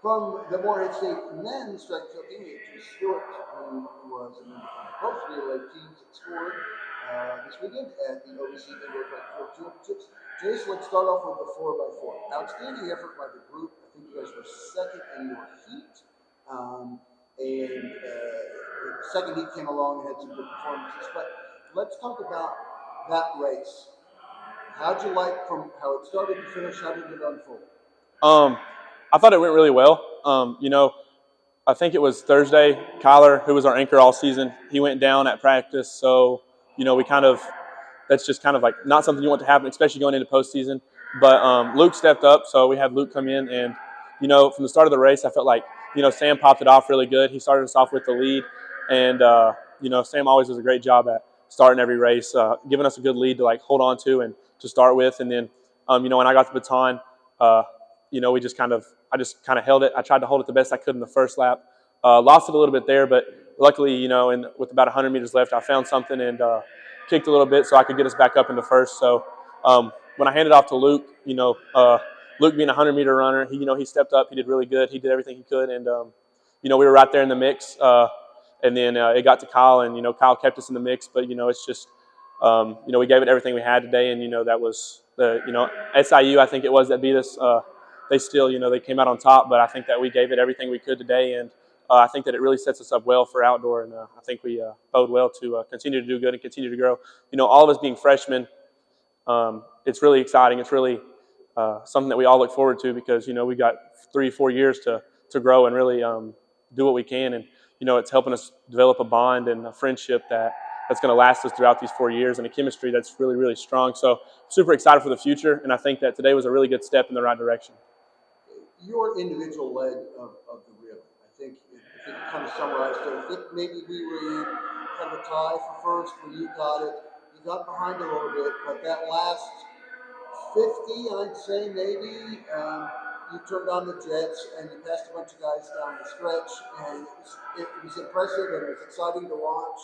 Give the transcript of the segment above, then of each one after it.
From the Morehead State men's track and field team, Jayce Stewart, who was in both relay teams that scored this weekend at the OVC Indoor Track and Field Championships. Jayce, let's start off with the 4x4. Outstanding effort by the group. I think you guys were second in your heat. The second heat came along and had some good performances. But let's talk about that race. How'd you like from how it started to finish? How did it unfold? I thought it went really well. I think it was Thursday. Kyler, who was our anchor all season, he went down at practice. So, that's just kind of like not something you want to happen, especially going into postseason. But Luke stepped up, so we had Luke come in. And, from the start of the race, I felt like, Sam popped it off really good. He started us off with the lead. And, Sam always does a great job at starting every race, giving us a good lead to, hold on to and to start with. And then, when I got the baton, I just kind of held it. I tried to hold it the best I could in the first lap. Lost it a little bit there, but luckily, with about 100 meters left, I found something and kicked a little bit so I could get us back up into first. So when I handed off to Luke, Luke being a 100-meter runner, he stepped up. He did really good. He did everything he could, and we were right there in the mix. And then it got to Kyle, and Kyle kept us in the mix. But it's just we gave it everything we had today, and that was the SIU. I think it was that beat us. They still, they came out on top, but I think that we gave it everything we could today, and I think that it really sets us up well for outdoor, and I think we bode well to continue to do good and continue to grow. All of us being freshmen, it's really exciting. It's really something that we all look forward to because, we got 3-4 years to grow and really do what we can, and, it's helping us develop a bond and a friendship that's going to last us throughout these 4 years and a chemistry that's really, really strong. So super excited for the future, and I think that today was a really good step in the right direction. Your individual leg of the relay, I think if you kind of summarized it, I think maybe we were in kind of a tie for first when you got it. You got behind a little bit, but that last 50, I'd say maybe, you turned on the jets and you passed a bunch of guys down the stretch, and it was impressive and it was exciting to watch.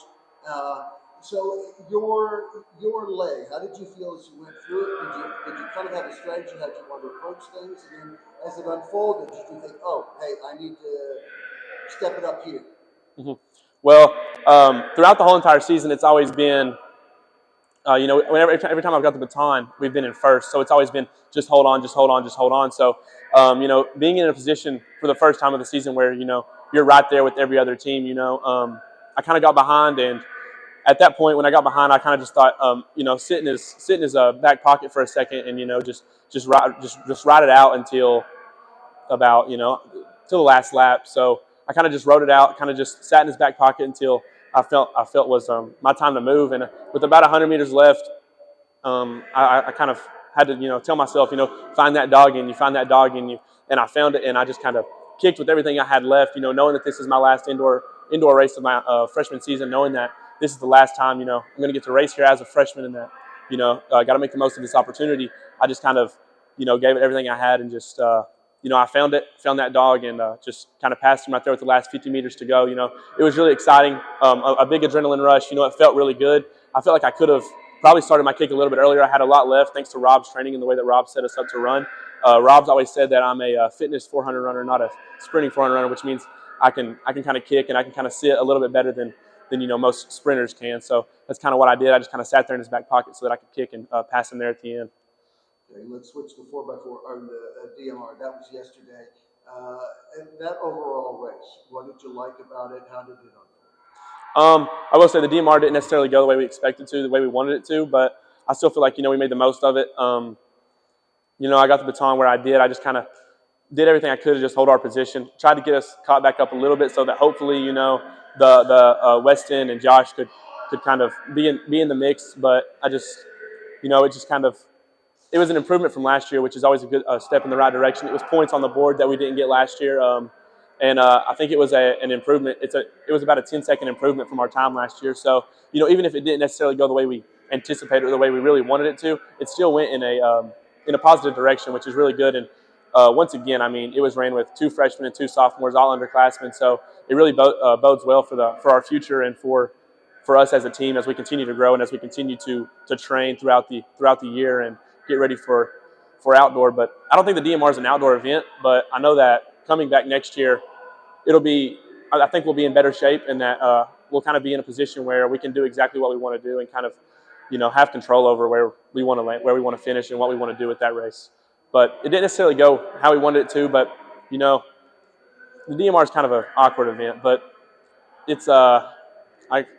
So your leg, how did you feel as you went through it? Did you kind of have a strategy how you wanted to approach things, and then as it unfolded, did you think, oh, hey, I need to step it up here? Mm-hmm. Well, throughout the whole entire season, it's always been, every time I've got the baton, we've been in first. So it's always been just hold on, just hold on, just hold on. So, being in a position for the first time of the season where, you're right there with every other team, I kind of got behind, and at that point when I got behind, I kind of just thought, sit in his back pocket for a second, and just ride it out until about till the last lap. So I kind of just rode it out, kind of just sat in his back pocket until I felt was my time to move. And with about 100 meters left, I kind of had to tell myself, find that dog in you, find that dog in you, and I found it, and I just kind of kicked with everything I had left, knowing that this is my last indoor race of my freshman season, knowing that this is the last time, I'm going to get to race here as a freshman, and that, got to make the most of this opportunity. I just kind of, gave it everything I had, and just, I found that dog, and just kind of passed him right there with the last 50 meters to go. It was really exciting, a big adrenaline rush. It felt really good. I felt like I could have probably started my kick a little bit earlier. I had a lot left thanks to Rob's training and the way that Rob set us up to run. Rob's always said that I'm a fitness 400 runner, not a sprinting 400 runner, which means I can kind of kick and I can kind of sit a little bit better than most sprinters can. So that's kind of what I did. I just kind of sat there in his back pocket so that I could kick and pass him there at the end. Okay, let's switch to 4x4 or the DMR. That was yesterday. And that overall race, what did you like about it? How did it unfold? I will say the DMR didn't necessarily go the way we expected to, the way we wanted it to, but I still feel like we made the most of it. I got the baton where I did. I just kind of did everything I could to just hold our position. Tried to get us caught back up a little bit so that hopefully the Weston and Josh could kind of be in the mix. But I just it was an improvement from last year, which is always a good step in the right direction. It was points on the board that we didn't get last year, and I think it was an improvement. It was about a 10-second improvement from our time last year. So even if it didn't necessarily go the way we anticipated or the way we really wanted it to, it still went in a positive direction, which is really good. And once again, it was ran with 2 freshmen and 2 sophomores, all underclassmen. So it really bodes well for our future and for us as a team as we continue to grow and as we continue to train throughout the year and get ready for outdoor. But I don't think the DMR is an outdoor event, but I know that coming back next year, I think we'll be in better shape, and that we'll kind of be in a position where we can do exactly what we want to do and kind of, have control over where we want to land, where we want to finish, and what we want to do with that race. But it didn't necessarily go how we wanted it to. But the DMR is kind of an awkward event, but it's the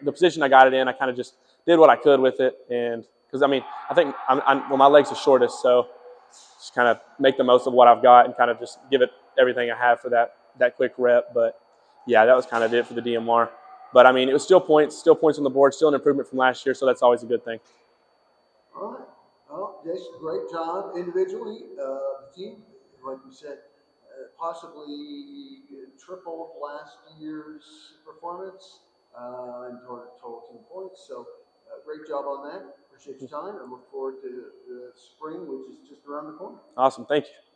position I got it in. I kind of just did what I could with it, and because I think my legs are shortest, so just kind of make the most of what I've got and kind of just give it everything I have for that quick rep. But yeah, that was kind of it for the DMR. But it was still points on the board, still an improvement from last year, so that's always a good thing. All right. Well, Jayce, great job individually. The team, like we said, possibly tripled last year's performance in total team points. So great job on that. Appreciate your time and look forward to spring, which is just around the corner. Awesome. Thank you.